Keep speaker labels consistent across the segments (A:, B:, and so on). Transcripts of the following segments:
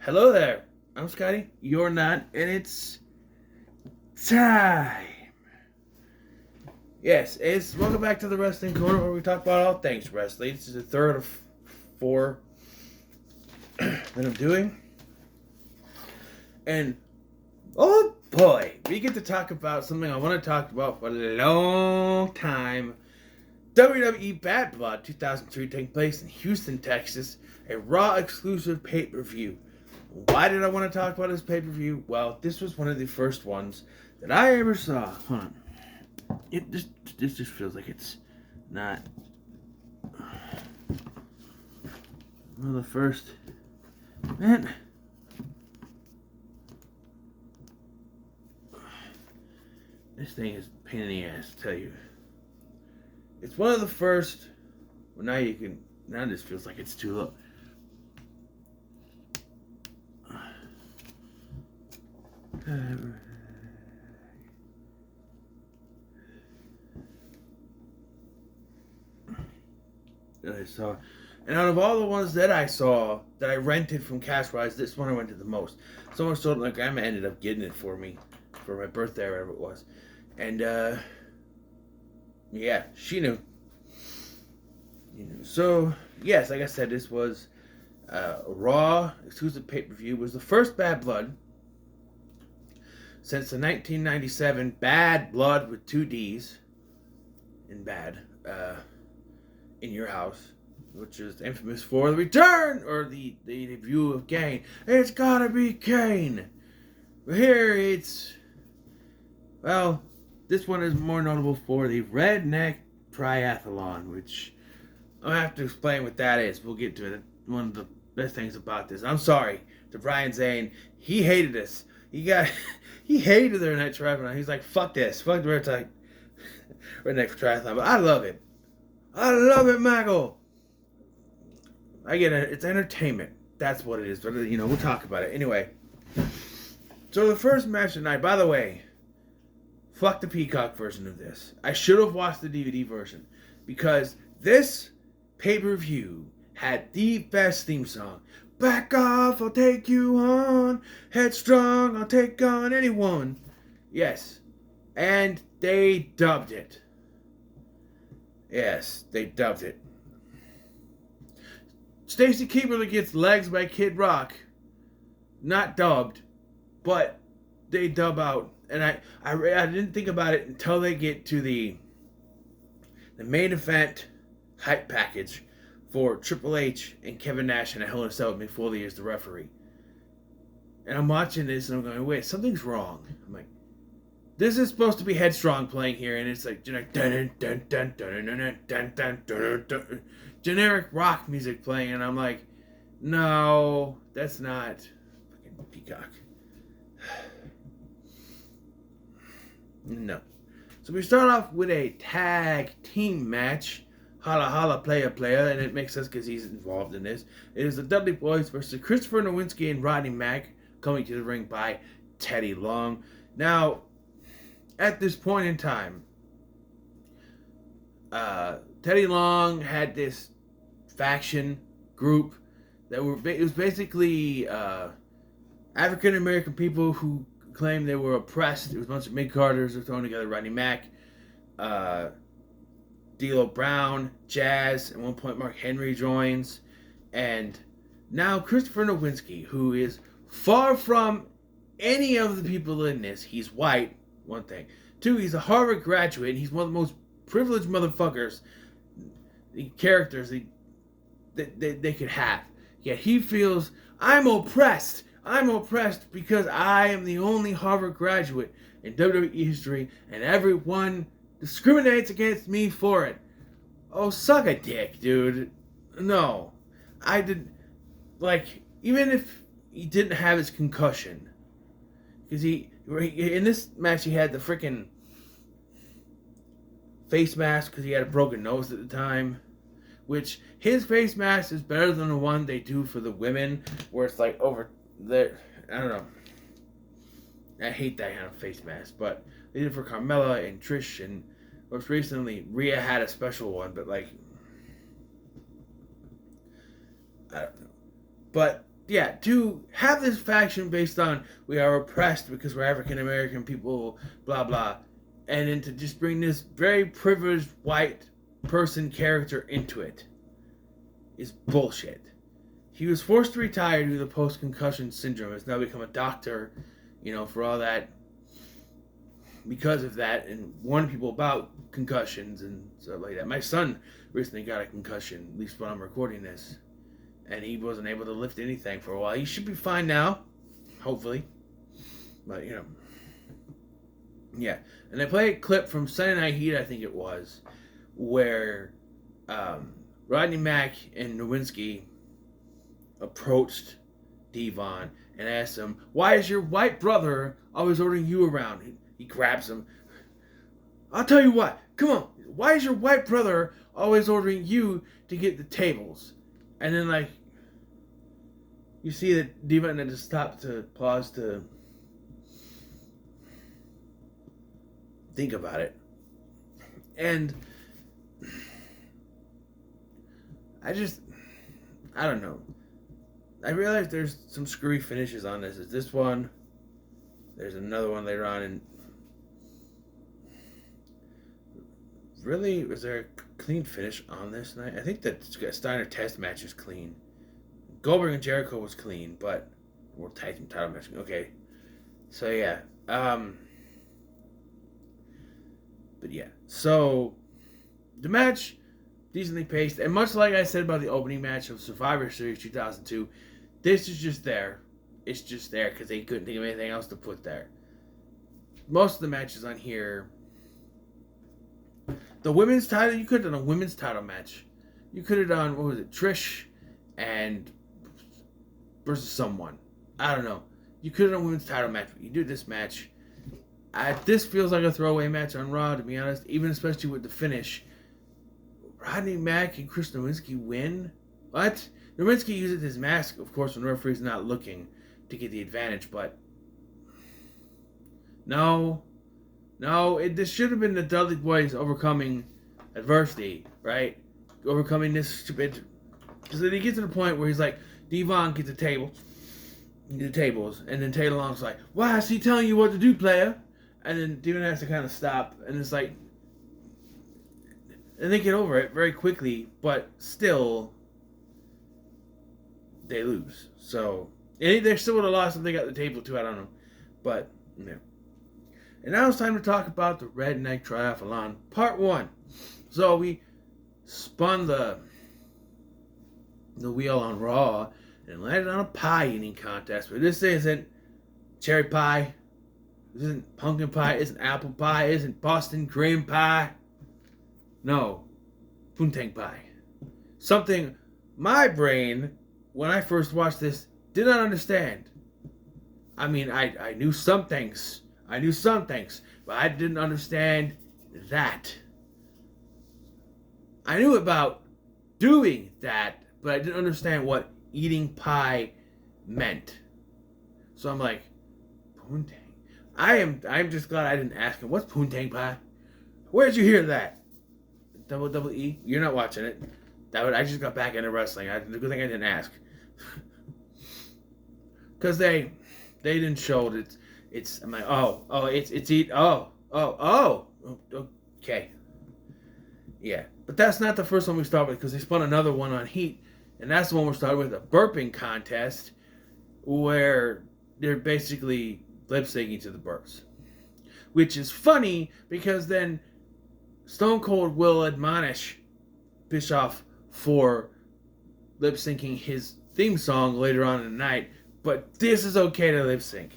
A: Hello there. I'm Scotty. You're not, and it's time. Yes, it's welcome back to the Wrestling Corner where we talk about all things wrestling. This is the third of four that I'm doing, and oh boy, we get to talk about something I want to talk about for a long time. WWE Bad Blood 2003 taking place in Houston, Texas, a Raw exclusive pay-per-view. Why did I want to talk about this pay-per-view? Well, this was one of the first ones that I ever saw. Hold on. This just feels like it's not one of the first. Man. This thing is a pain in the ass, to tell you. It's one of the first. Well, now this feels like it's too low. That I saw, and out of all the ones that I saw that I rented from Cashwise, this one I rented the most. So much so that my grandma ended up getting it for me for my birthday or whatever it was, and yeah, she knew. So yes, like I said, this was Raw exclusive pay-per-view. It was the first Bad Blood since the 1997 Bad Blood with two D's in bad in your house, which is infamous for the return or the debut of Kane. It's gotta be Kane. But here it's, well, this one is more notable for the Redneck Triathlon, which I'll have to explain what that is. We'll get to it. One of the best things about this. I'm sorry to Brian Zane. He hated this. He hated the Redneck Triathlon. He's like, fuck this. Fuck the Redneck Triathlon. But I love it. I love it, Michael. I get it. It's entertainment. That's what it is. But, we'll talk about it. Anyway. So the first match tonight, by the way, fuck the Peacock version of this. I should have watched the DVD version. Because this pay-per-view had the best theme song. Back off, I'll take you on. Headstrong, I'll take on anyone. Yes. And they dubbed it. Yes, they dubbed it. Stacy Keibler gets legs by Kid Rock. Not dubbed, but they dub out. And I didn't think about it until they get to the main event hype package for Triple H and Kevin Nash and a Hell in a Cell with Mick Foley as the referee. And I'm watching this and I'm going, wait, something's wrong. I'm like, this is supposed to be Headstrong playing here, and it's like generic rock music playing, and I'm like, no, that's not fucking Peacock. No. So we start off with a tag team match. Holla holla player, and it makes sense because he's involved in this. It is the Dudley Boys versus Christopher Nowinski and Rodney Mack, coming to the ring by Teddy Long. Now, at this point in time, Teddy Long had this faction group that it was basically African American people who claimed they were oppressed. It was a bunch of mid-carders who thrown together. Rodney Mack, D'Lo Brown, Jazz, at one point Mark Henry joins, and now Christopher Nowinski, who is far from any of the people in this. He's white, one thing. Two, he's a Harvard graduate, and he's one of the most privileged motherfuckers, the characters they could have. Yet he feels, I'm oppressed because I am the only Harvard graduate in WWE history, and everyone discriminates against me for it. Oh, suck a dick, dude. No. I did, even if he didn't have his concussion, because in this match he had the freaking face mask because he had a broken nose at the time, which his face mask is better than the one they do for the women, where it's like over there. I don't know. I hate that kind of face mask, but they did it for Carmella and Trish, and most recently Rhea had a special one, but I don't know. But to have this faction based on we are oppressed because we're African American people, blah blah, and then to just bring this very privileged white person character into it is bullshit. He was forced to retire due to post-concussion syndrome. Has now become a doctor, for all that, because of that, and warned people about concussions and stuff like that. My son recently got a concussion, at least when I'm recording this, and he wasn't able to lift anything for a while. He should be fine now, hopefully. But, yeah. And I played a clip from Sunday Night Heat, I think it was, where Rodney Mack and Nowinski approached Devon and asked him, "Why is your white brother always ordering you around?" He grabs him. "I'll tell you what. Come on. Why is your white brother always ordering you to get the tables?" And then, you see that Devon had to stop to pause to think about it. And I don't know. I realize there's some screwy finishes on this. Is this one? There's another one later on. And really, was there a clean finish on this night? I think that Steiner test match is clean. Goldberg and Jericho was clean, but World Tag Team title match. Okay. So, yeah. But, yeah. So, the match, decently paced. And much like I said about the opening match of Survivor Series 2002, this is just there. It's just there because they couldn't think of anything else to put there. Most of the matches on here, the women's title, you could have done a women's title match. You could have done, what was it, Trish and versus someone. I don't know. You could have done a women's title match, but you do this match. This feels like a throwaway match on Raw, to be honest, even especially with the finish. Rodney Mack and Chris Nowinski win? What? Nowinski uses his mask, of course, when the referee's not looking to get the advantage, but no, this should have been the Dudley Boys overcoming adversity, right? Overcoming this stupid, because then he gets to the point where he's like, Devon gets the tables, and then Taylor Long's like, "Why is he telling you what to do, player?" And then Devon has to kind of stop, and it's like, and they get over it very quickly, but still, they lose. So, they still would have lost if they got the table too, I don't know. But, yeah. And now it's time to talk about the Redneck Triathlon, Part 1. So, we spun the wheel on Raw and landed on a pie eating contest. But this isn't cherry pie. This isn't pumpkin pie. This isn't apple pie. This isn't Boston cream pie. No. Poontang pie. Something my brain, when I first watched this, did not understand. I mean, I knew some things. But I didn't understand that. I knew about doing that, but I didn't understand what eating pie meant. So I'm like, poontang. I'm just glad I didn't ask him, what's poontang pie? Where'd you hear that? WWE? You're not watching it. I just got back into wrestling. The good thing I didn't ask. Because they didn't show it. I'm like, okay. Yeah. But that's not the first one we started with, because they spun another one on Heat, and that's the one we're starting with, a burping contest, where they're basically lip syncing to the burps. Which is funny, because then Stone Cold will admonish Bischoff for lip syncing his theme song later on in the night, but this is okay to lip sync.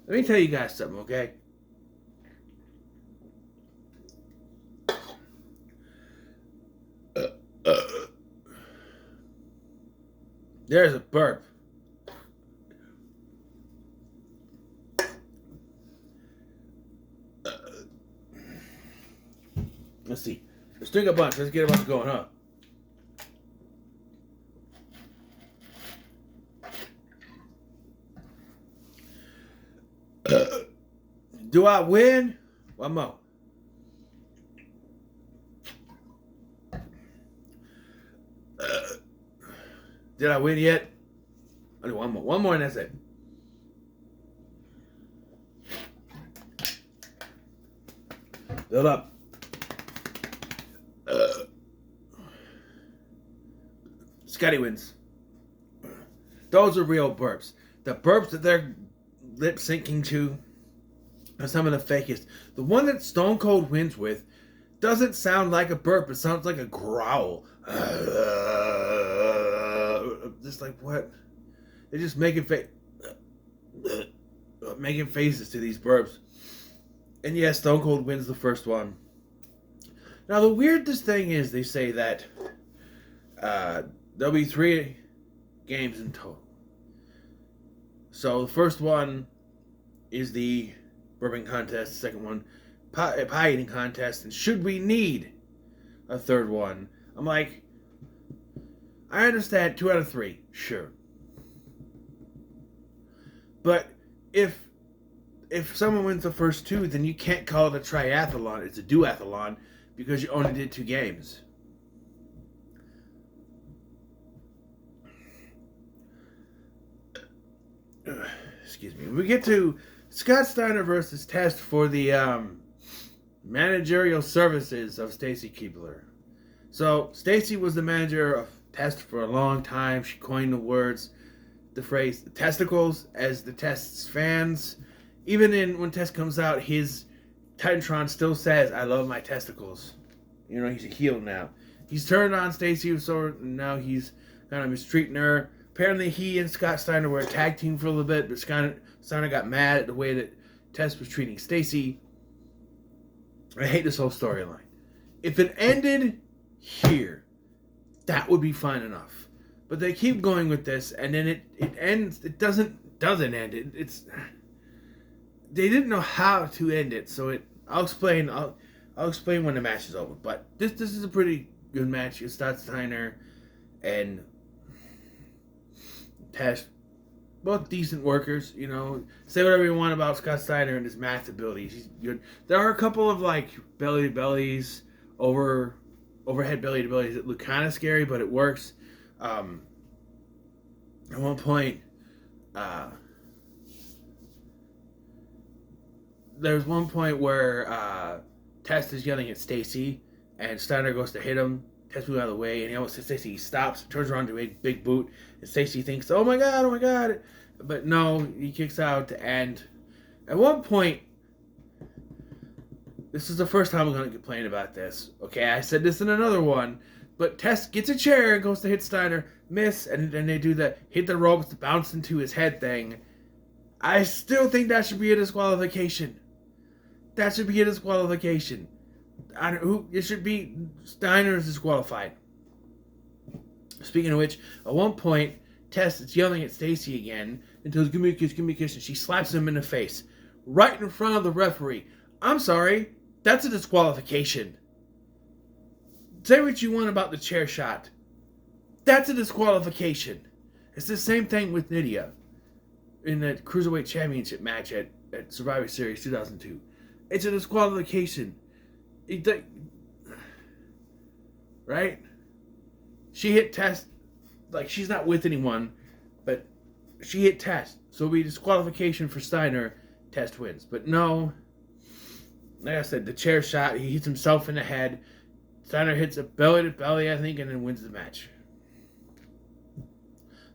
A: Let me tell you guys something, okay? There's a burp. Let's see. Let's drink a bunch. Let's get a bunch going, huh? Do I win? One more. Did I win yet? I'll do one more, and that's it. Build up. Scotty wins. Those are real burps. The burps that they're lip syncing to are some of the fakest. The one that Stone Cold wins with doesn't sound like a burp. It sounds like a growl. Just like what? They're just making faces to these burps. And yes, Stone Cold wins the first one. Now the weirdest thing is they say that there'll be 3 games in total. So the first one is the burping contest. The second one, pie eating contest. And should we need a third one? I'm like, I understand 2 out of 3, sure. But if someone wins the first 2, then you can't call it a triathlon. It's a duathlon because you only did 2 games. Excuse me. We get to Scott Steiner versus Test for the managerial services of Stacy Keibler. So Stacy was the manager of Test for a long time. She coined the phrase testicles as the Test's fans. Even when Test comes out, his Titantron still says, "I love my testicles." You know, he's a heel now. He's turned on Stacy, so now he's kind of mistreating her. Apparently, he and Scott Steiner were a tag team for a little bit, but Steiner got mad at the way that Test was treating Stacy. I hate this whole storyline. If it ended here, that would be fine enough. But they keep going with this, and then it ends. It doesn't end. It's they didn't know how to end it, so I'll explain. I'll explain when the match is over. But this is a pretty good match. It's Scott Steiner and Test, both decent workers. You know, say whatever you want about Scott Steiner and his math abilities. He's good. There are a couple of like belly to bellies, overhead belly to bellies that look kind of scary, but it works. At one point, there's one point where Test is yelling at Stacy, and Steiner goes to hit him. Test moves out of the way, and he almost hits Stacy. He stops, turns around to a big boot, and Stacy thinks, "Oh my god!" But no, he kicks out. And at one point, this is the first time I'm going to complain about this. Okay, I said this in another one, but Test gets a chair and goes to hit Steiner, miss, and then they do the hit the ropes, bounce into his head thing. I still think that should be a disqualification. That should be a disqualification. It should be Steiner is disqualified. Speaking of which, at one point, Test is yelling at Stacy again and tells, give me a kiss, and she slaps him in the face. Right in front of the referee. I'm sorry, that's a disqualification. Say what you want about the chair shot. That's a disqualification. It's the same thing with Nydia in the Cruiserweight Championship match at Survivor Series 2002. It's a disqualification. Right? She hit Test, like she's not with anyone, but she hit Test. So it'll be disqualification for Steiner. Test wins. But no, like I said, the chair shot, he hits himself in the head. Steiner hits a belly to belly, I think, and then wins the match.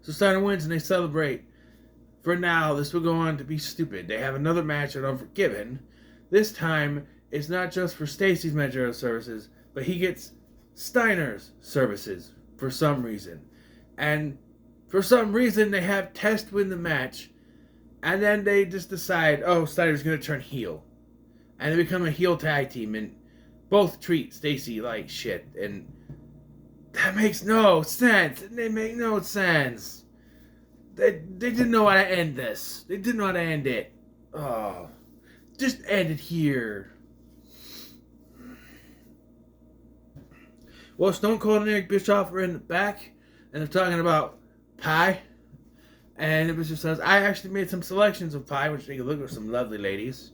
A: So Steiner wins and they celebrate. For now, this will go on to be stupid. They have another match at Unforgiven. This time, it's not just for Stacy's managerial services, but he gets Steiner's services for some reason. And for some reason, they have Test win the match, and then they just decide, oh, Steiner's going to turn heel. And they become a heel tag team, and both treat Stacy like shit. And that makes no sense. They make no sense. They didn't know how to end this. They didn't know how to end it. Oh, just end it here. Well, Stone Cold and Eric Bischoff are in the back, and they're talking about pie. And the Bishop says, I actually made some selections of pie, which you can look at some lovely ladies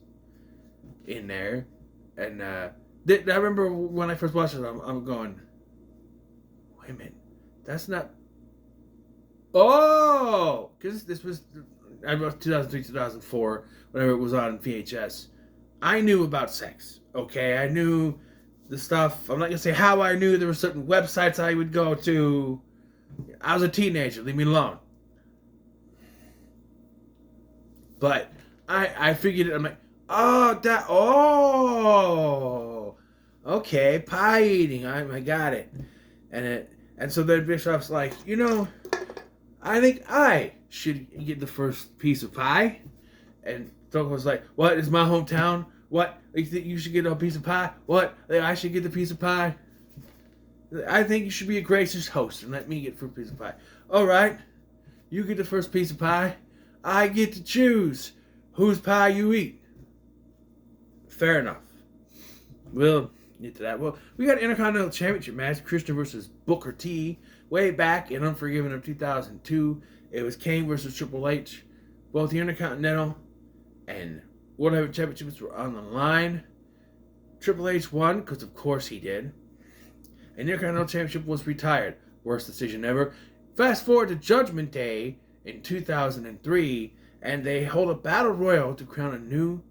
A: in there. And I remember when I first watched it, I'm going, wait a minute, that's not Oh, because this was, I wrote 2003, 2004, whenever it was on VHS. I knew about sex. Okay, I knew the stuff. I'm not gonna say how I knew. There were certain websites I would go to. I was a teenager. Leave me alone. But I figured it. I'm like, okay, pie eating. I got it. And so then Bischoff's like, I think I should get the first piece of pie. And Stone was like, what? It's my hometown? What? You think you should get a piece of pie? What? I should get the piece of pie? I think you should be a gracious host and let me get the first piece of pie. All right. You get the first piece of pie. I get to choose whose pie you eat. Fair enough. We'll get to that. Well, we got an Intercontinental Championship match, Christian versus Booker T, way back in Unforgiven of 2002. It was Kane versus Triple H. Both the Intercontinental and World Heavyweight Championships were on the line. Triple H won, because of course he did. And the Intercontinental Championship was retired. Worst decision ever. Fast forward to Judgment Day in 2003, and they hold a battle royal to crown a new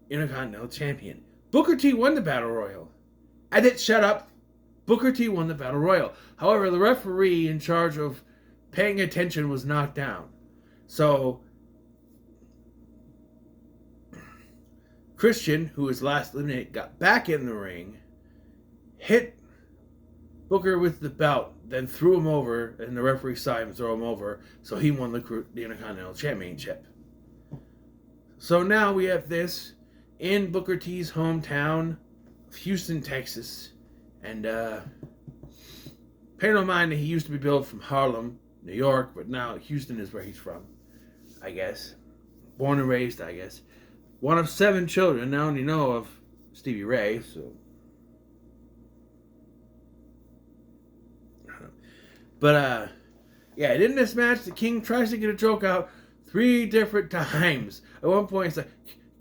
A: Intercontinental Champion. Booker T won the battle royal. I didn't shut up. Booker T won the battle royal. However, the referee in charge of paying attention was knocked down. So Christian, who was last eliminated, got back in the ring, hit Booker with the belt, then threw him over, and the referee saw him throw him over, so he won the Intercontinental Championship. So now we have this in Booker T's hometown of Houston, Texas, and pay no mind that he used to be billed from Harlem, New York, but now Houston is where he's from, I guess. Born and raised, I guess. One of 7 children. I only know of Stevie Ray, so. But, yeah, in this match, the King tries to get a joke out 3 different times. At one point, he's like,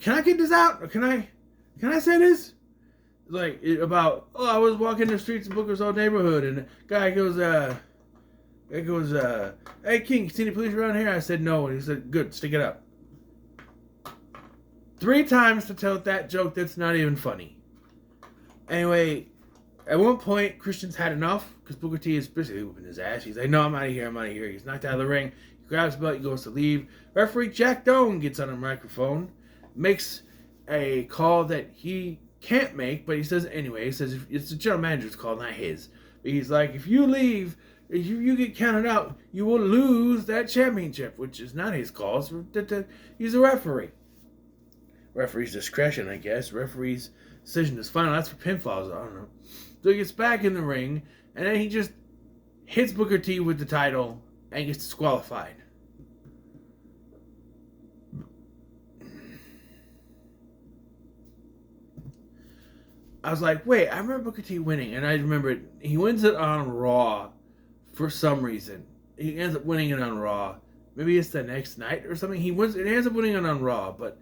A: can I get this out? Or can I say this? Like, I was walking the streets of Booker's old neighborhood, and the guy goes, hey, King, see any police around here? I said, no. And he said, good, stick it up. 3 times to tell that joke that's not even funny. Anyway, at one point, Christian's had enough, because Booker T is basically whooping his ass. He's like, no, I'm out of here. He's knocked out of the ring. He grabs the belt, he goes to leave. Referee Jack Doan gets on a microphone, makes a call that he can't make, but he says it anyway. He says it's the general manager's call, not his. But he's like, if you leave, if you get counted out, you will lose that championship, which is not his call. He's a referee. Referee's discretion, I guess. Referee's decision is final. That's for pinfalls. I don't know. So he gets back in the ring, and then he just hits Booker T with the title and gets disqualified. I was like, wait, I remember Booker T winning, and I remember he wins it on Raw for some reason. He ends up winning it on Raw. Maybe it's the next night or something. He ends up winning it on Raw, but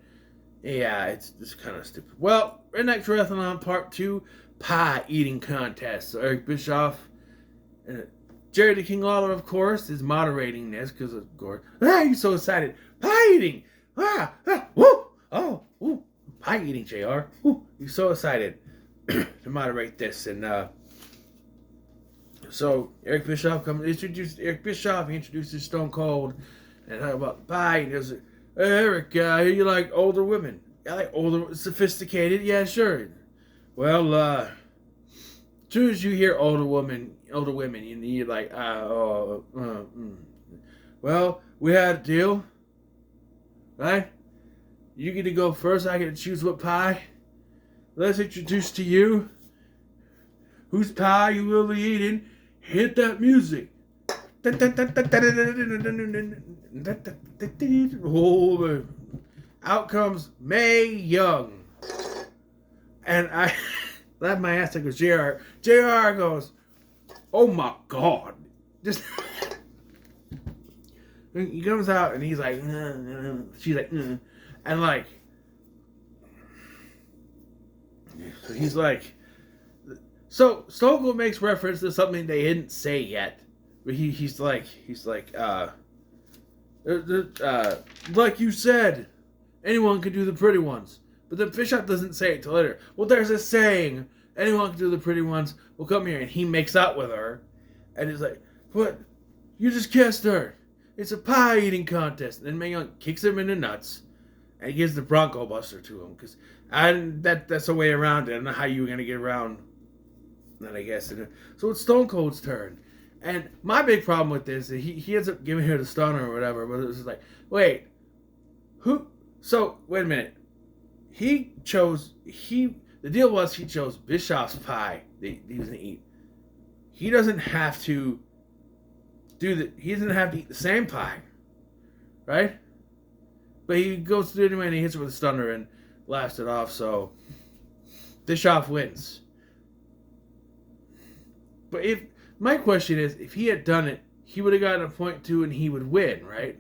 A: yeah, it's just kind of stupid. Well, Redneck Triathlon Part 2, Pie Eating Contest. So Eric Bischoff and Jerry the King Lawler, of course, is moderating this because of course. He's so excited. Pie eating. Woo. Oh, woo. Pie eating, JR. Woo. He's so excited to moderate this. And so Eric Bischoff he introduces Stone Cold and talk about pie. He goes, hey, Eric, you like older women? I like older, sophisticated. Yeah, sure. Well, as soon as you hear older women, you're like, Well, we had a deal, right? You get to go first. I get to choose what pie. Let's introduce to you whose pie you will be eating. Hit that music. Oh, out comes Mae Young. And I laughed my ass. I goes, JR. JR goes, oh my God. Just he comes out and he's like, she's like, and like, so he's like, so Stone Cold makes reference to something they didn't say yet. But he's like, like you said, anyone can do the pretty ones. But then Bischoff doesn't say it till later. Well, there's a saying, anyone can do the pretty ones. Well, come here. And he makes out with her. And he's like, what? You just kissed her. It's a pie eating contest. And then Mae Young kicks him in the nuts. And he gives the Bronco Buster to him. That's a way around it. I don't know how you were going to get around that, I guess. So it's Stone Cold's turn. And my big problem with this is he ends up giving her the stunner or whatever. But it was just like, wait. Who? So, wait a minute. The deal was he chose Bischoff's pie that he was going to eat. He doesn't have to he doesn't have to eat the same pie. Right? But he goes to do it anyway and he hits her with a stunner and laughs it off, so Bischoff wins. But my question is, if he had done it, he would have gotten a point too and he would win, right?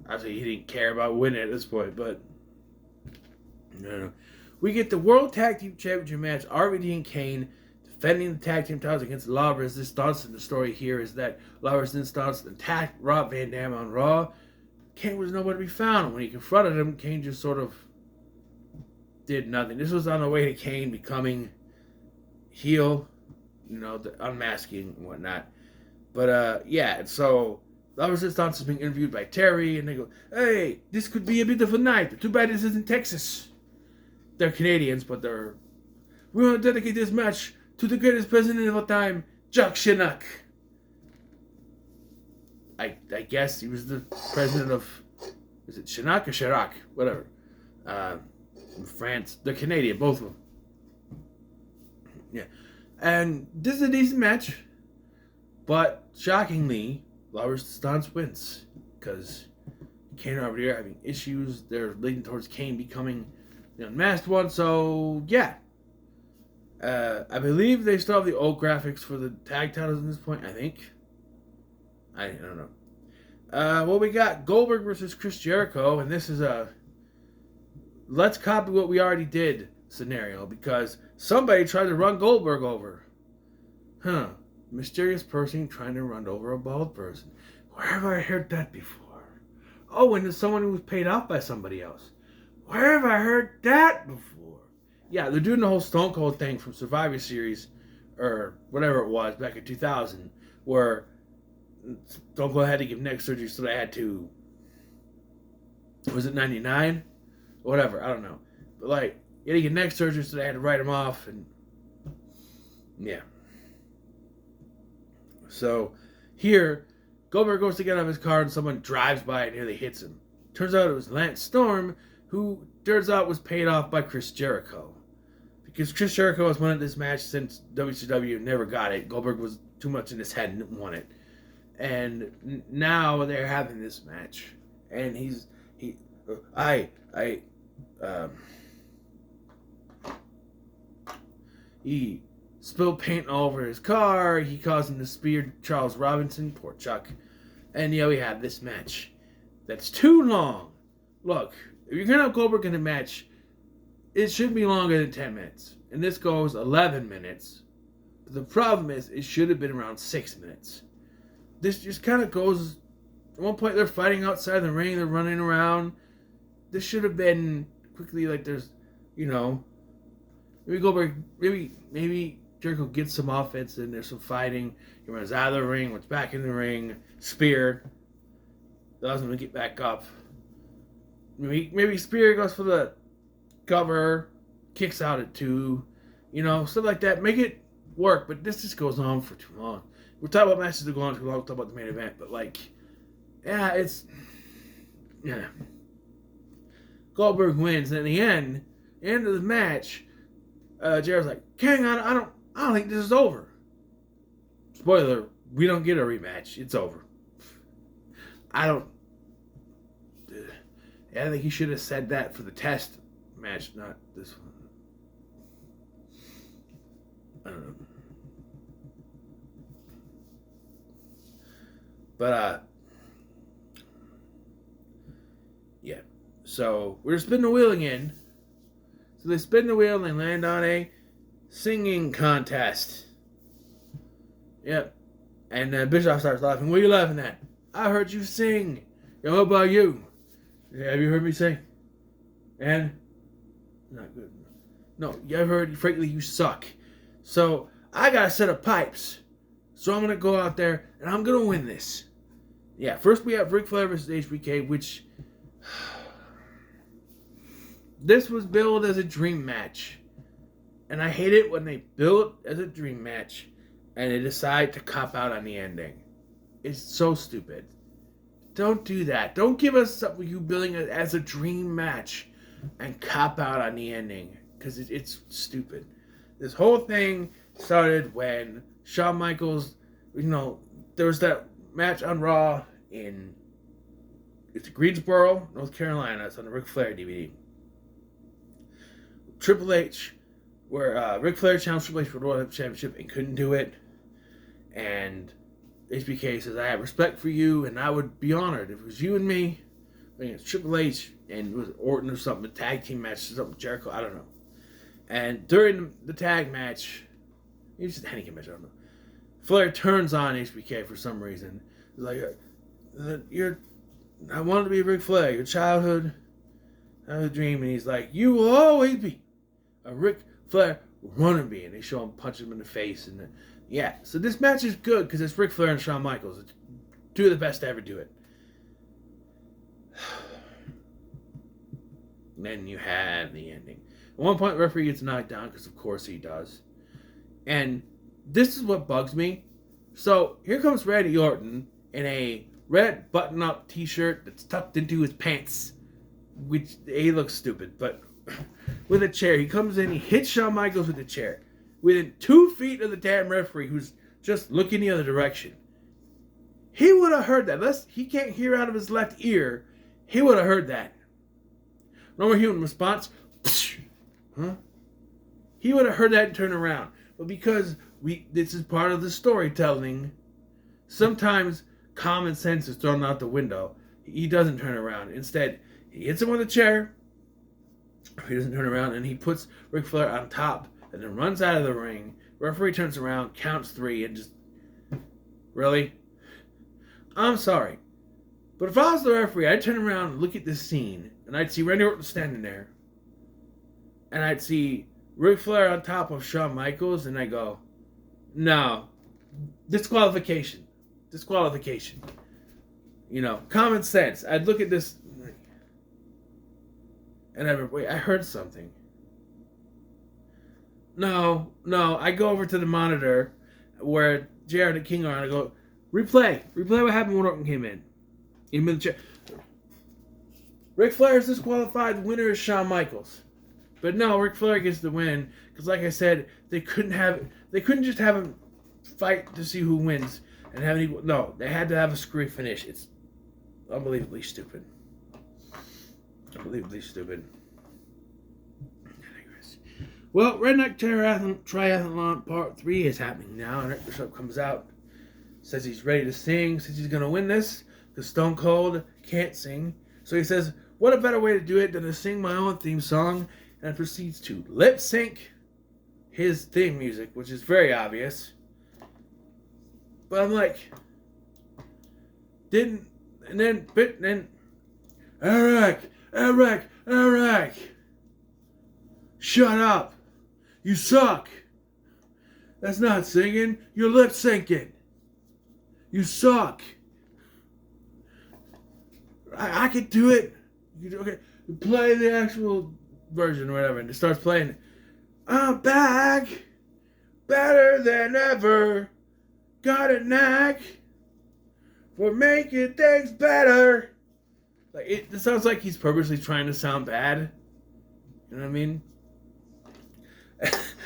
A: Obviously, he didn't care about winning at this point, but no. We get the World Tag Team Championship match, RVD and Kane defending the tag team titles against La Resistance. And the story here is that La Resistance attacked Rob Van Dam on Raw. Kane was nowhere to be found. When he confronted him, Kane just sort of did nothing. This was on the way to Kane becoming heel, the unmasking and whatnot. But, so La Resistance is being interviewed by Terry, and they go, hey, this could be a bit of a night. Too bad this isn't Texas. They're Canadians, but we want to dedicate this match to the greatest president of all time, Jacques Chirac. I guess he was the president of, is it Chirac or Chirac? Whatever. In France. They're Canadian, both of them. Yeah. And this is a decent match, but shockingly, La Resistance wins, because Kane and RVD are having issues. They're leading towards Kane becoming the unmasked one, so yeah. I believe they still have the old graphics for the tag titles at this point, I think. I don't know. We got Goldberg versus Chris Jericho, and this is a let's copy what we already did scenario, because somebody tried to run Goldberg over. Mysterious person trying to run over a bald person. Where have I heard that before? Oh, and there's someone who was paid off by somebody else. Where have I heard that before? Yeah, they're doing the whole Stone Cold thing from Survivor Series, or whatever it was, back in 2000, where Stone Cold had to give neck surgery, so they had to, was it 99? Whatever, I don't know. But he had to get neck surgery, so they had to write him off, and yeah. So, here, Goldberg goes to get out of his car, and someone drives by and nearly hits him. Turns out it was Lance Storm, who turns out was paid off by Chris Jericho. Because Chris Jericho has wanted this match since WCW never got it. Goldberg was too much in his head and didn't want it. And now they're having this match. And he spilled paint all over his car. He caused him to spear Charles Robinson, poor Chuck. And we have this match. That's too long. Look, if you're going to have Goldberg in a match, it should be longer than 10 minutes. And this goes 11 minutes. But the problem is, it should have been around 6 minutes. This just kind of goes... At one point, they're fighting outside the ring. They're running around. This should have been quickly, there's, maybe Goldberg... Maybe Jericho gets some offense and there's some fighting. He runs out of the ring, runs back in the ring, spear. Allows him to get back up. Maybe Spear goes for the cover, kicks out at 2, stuff like that. Make it work, but this just goes on for too long. We're talking about matches that go on too long, we'll talk about the main event, but Goldberg wins, and at the end of the match, Jericho's like, King, I don't think this is over. Spoiler, we don't get a rematch. It's over. I think he should have said that for the test match, not this one. I don't know. But, yeah. So, we're spinning the wheel again. So they spin the wheel and they land on a singing contest. Yep. And Bischoff starts laughing. What are you laughing at? I heard you sing. Yo, how about you? Have you heard me sing? And? Not good. No, I've heard, frankly, you suck. So, I got a set of pipes. So I'm going to go out there and I'm going to win this. Yeah, first we have Ric Flair versus HBK, which... This was billed as a dream match. And I hate it when they build it as a dream match and they decide to cop out on the ending. It's so stupid. Don't do that. Don't give us something you billing it as a dream match and cop out on the ending. Because it's stupid. This whole thing started when Shawn Michaels, there was that match on Raw it's Greensboro, North Carolina. It's on the Ric Flair DVD. Triple H, where Ric Flair challenged Triple H for the World Championship and couldn't do it. And HBK says, I have respect for you and I would be honored if it was you and me against Triple H and it was Orton or something, a tag team match or something, Jericho, I don't know. And during the tag match, it was just a handicap match, I don't know. Flair turns on HBK for some reason. He's like, I wanted to be Ric Flair, your childhood dream. And he's like, you will always be a Ric Flair wannabe. And they show him punch him in the face. And yeah, so this match is good because it's Ric Flair and Shawn Michaels. It's two of the best to ever do it. And then you have the ending. At one point, the referee gets knocked down because, of course, he does. And this is what bugs me. So here comes Randy Orton in a red button-up T-shirt that's tucked into his pants, which he looks stupid, but with a chair. He comes in, he hits Shawn Michaels with a chair within 2 feet of the damn referee, who's just looking the other direction. He would have heard that. Unless he can't hear out of his left ear, he would have heard that. Normal human response, huh? He would have heard that and turned around. But because this is part of the storytelling, sometimes common sense is thrown out the window. He doesn't turn around. Instead, he hits him with a chair. He doesn't turn around, and he puts Ric Flair on top and then runs out of the ring. Referee turns around, counts 3, and just... Really? I'm sorry. But if I was the referee, I'd turn around and look at this scene, and I'd see Randy Orton standing there. And I'd see Ric Flair on top of Shawn Michaels, and I go, no. Disqualification. Common sense. I'd look at this, and I'd wait, I heard something. No, I go over to the monitor where JR and the King are, and I go, replay what happened when Orton came in. The chair. Ric Flair is disqualified, the winner is Shawn Michaels. But no, Ric Flair gets the win, because like I said, they couldn't just have him fight to see who wins and have an equal. No, they had to have a screwy finish. It's unbelievably stupid. Well, Redneck Triathlon Part 3 is happening now, and Eric Bischoff comes out, says he's ready to sing, says he's going to win this, because Stone Cold can't sing. So he says, what a better way to do it than to sing my own theme song, and proceeds to lip sync his theme music, which is very obvious. But I'm like, Eric, shut up. You suck. That's not singing. You're lip syncing. You suck. I could do it. Okay, play the actual version or whatever, and it starts playing. I'm back, better than ever. Got a knack for making things better. Like it sounds like he's purposely trying to sound bad. You know what I mean?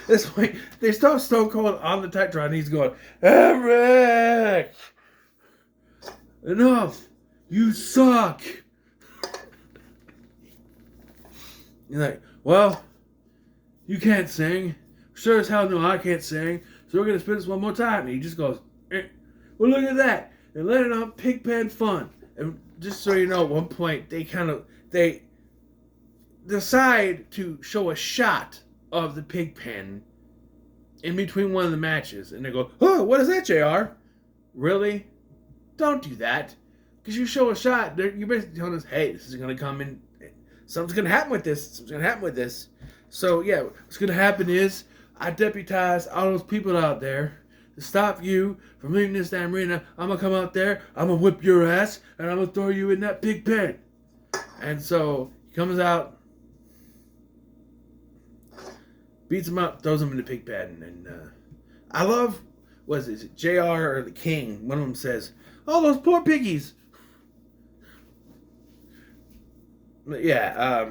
A: This point, they start Stone Cold on the Titantron, and he's going, Eric, enough. You suck. You're like, well, you can't sing. Sure as hell no, I can't sing. So we're going to spin this one more time. And he just goes, well, look at that. They're letting out Pigpen fun. And just so you know, at one point, they decide to show a shot of the Pigpen in between one of the matches. And they go, oh, what is that, JR? Really? Don't do that. Because you show a shot, you're basically telling us, hey, this is going to come in. Something's going to happen with this. Something's going to happen with this. So, yeah, what's going to happen is I deputize all those people out there to stop you from leaving this damn arena. I'm going to come out there, I'm going to whip your ass, and I'm going to throw you in that pig pen. And so he comes out, beats him up, throws him in the pig pen. And I love, what is it, JR or the King? One of them says, oh, those poor piggies. Yeah,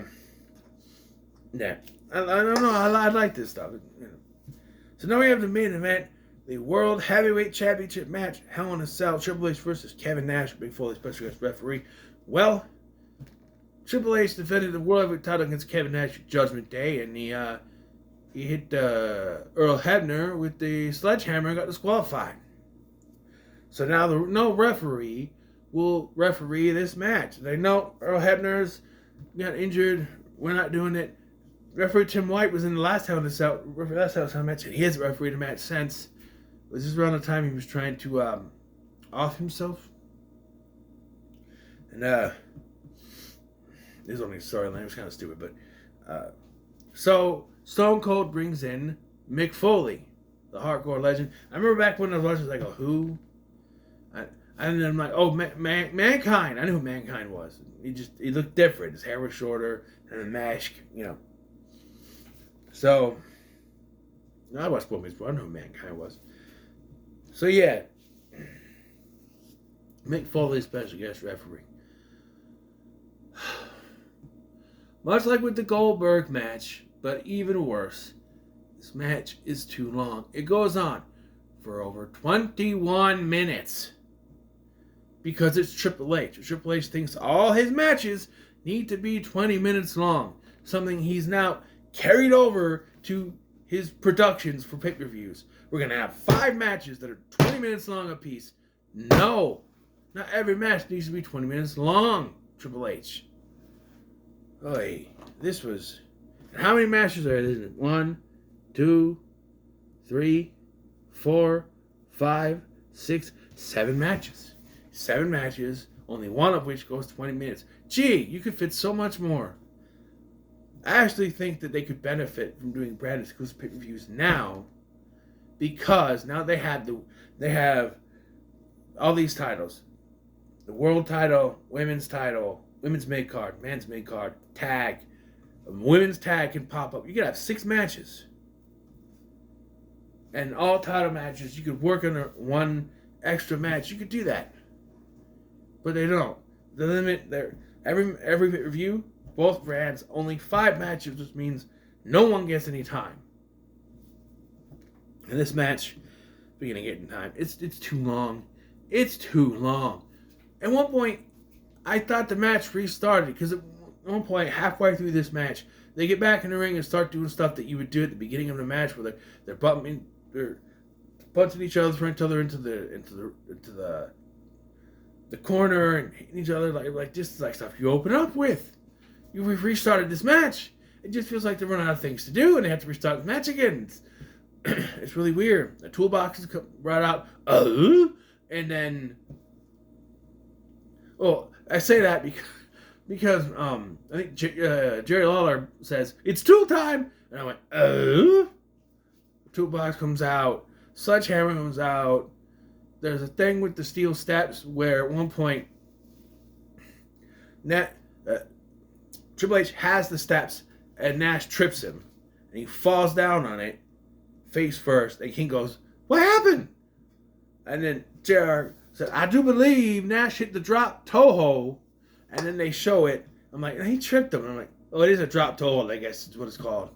A: yeah. I don't know. I like this stuff. You know. So now we have the main event, the World Heavyweight Championship match, Hell in a Cell, Triple H versus Kevin Nash, Big Foley special guest referee. Well, Triple H defended the World Heavyweight title against Kevin Nash Judgment Day, and he hit Earl Hebner with the sledgehammer and got disqualified. So now no referee will referee this match. They know Earl Hebner's got injured. We're not doing it. Referee Tim White was in the last Hell in a Cell match, and he hasn't refereed a match since. Was this around the time he was trying to off himself? And this is only a storyline. It was kind of stupid, but so Stone Cold brings in Mick Foley, the hardcore legend. I remember back when I was watching, I was like, oh, who? And then I'm like, oh, Mankind. I knew who Mankind was. He looked different. His hair was shorter and a mask, you know. So, I watched both movies, but I know who Mankind was. So, yeah. Mick Foley, special guest referee. Much like with the Goldberg match, but even worse, this match is too long. It goes on for over 21 minutes. Because it's Triple H. Triple H thinks all his matches need to be 20 minutes long. Something he's now carried over to his productions for pay-per-views. We're going to have 5 matches that are 20 minutes long apiece. No. Not every match needs to be 20 minutes long, Triple H. Oy. This was... How many matches are there? 1, 2, 3, 4, 5, 6, 7 matches. 7 matches, only one of which goes 20 minutes. Gee, you could fit so much more. I actually think that they could benefit from doing brand exclusive pay-per-views now, because now they have all these titles. The world title, women's mid-card, men's mid-card, tag. Women's tag can pop up. You could have 6 matches. And all title matches, you could work on one extra match. You could do that. But they don't. The limit there. Every review, both brands, only 5 matches, which means no one gets any time. And this match, we're gonna get in time. It's too long. It's too long. At one point, I thought the match restarted because at one point, halfway through this match, they get back in the ring and start doing stuff that you would do at the beginning of the match, where they're bumping, they're punching each other, throwing each other into the corner and hitting each other like just like stuff you open up with. You've restarted this match. It just feels like they're running out of things to do and they have to restart the match again. It's really weird. The toolbox is brought out, and then I say that because I think Jerry Lawler says it's tool time, and I went toolbox comes out, sledgehammer comes out. There's a thing with the steel steps where at one point Triple H has the steps and Nash trips him and he falls down on it face first, and King goes, what happened? And then JR said, I do believe Nash hit the drop toe hold, and then they show it. I'm like, he tripped him. I'm like, oh, it is a drop toe hold, I guess is what it's called.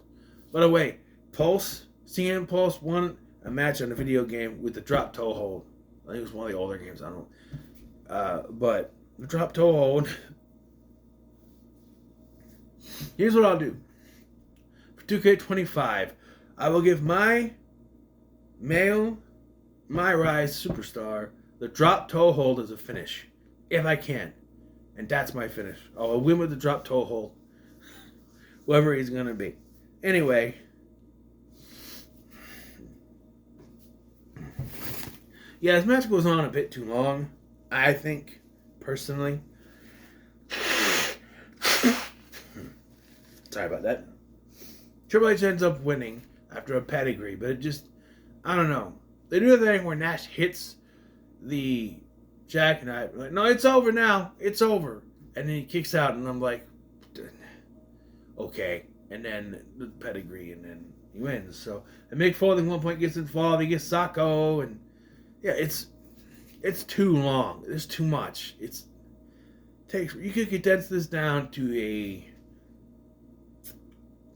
A: By the way, CM Pulse won a match on a video game with the drop toe hold. I think it was one of the older games. I don't know. But the drop toe hold. Here's what I'll do. For 2K25, I will give my male, my Rise superstar, the drop toe hold as a finish. If I can. And that's my finish. I'll win with the drop toe hold. Whoever he's going to be. Anyway. Yeah, this match goes on a bit too long, I think, personally. Sorry about that. Triple H ends up winning after a pedigree, but it just, I don't know. They do the thing where Nash hits the jackknife. Like, no, it's over now. It's over. And then he kicks out, and I'm like, okay. And then the pedigree, and then he wins. So, and Mick Foley at one point gets involved. He gets Sacco, and yeah, it's too long. There's too much. You could condense this down to a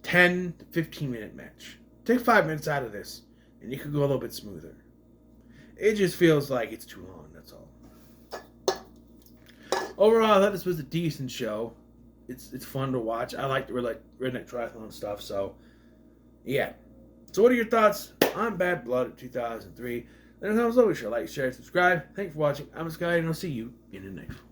A: 10 to 15 minute match. Take 5 minutes out of this, and you could go a little bit smoother. It just feels like it's too long, that's all. Overall, I thought this was a decent show. It's fun to watch. I like the Redneck Triathlon stuff, so yeah. So what are your thoughts on Bad Blood of 2003? And as always, like, share, subscribe. Thanks for watching. I'm Sky, and I'll see you in the next one.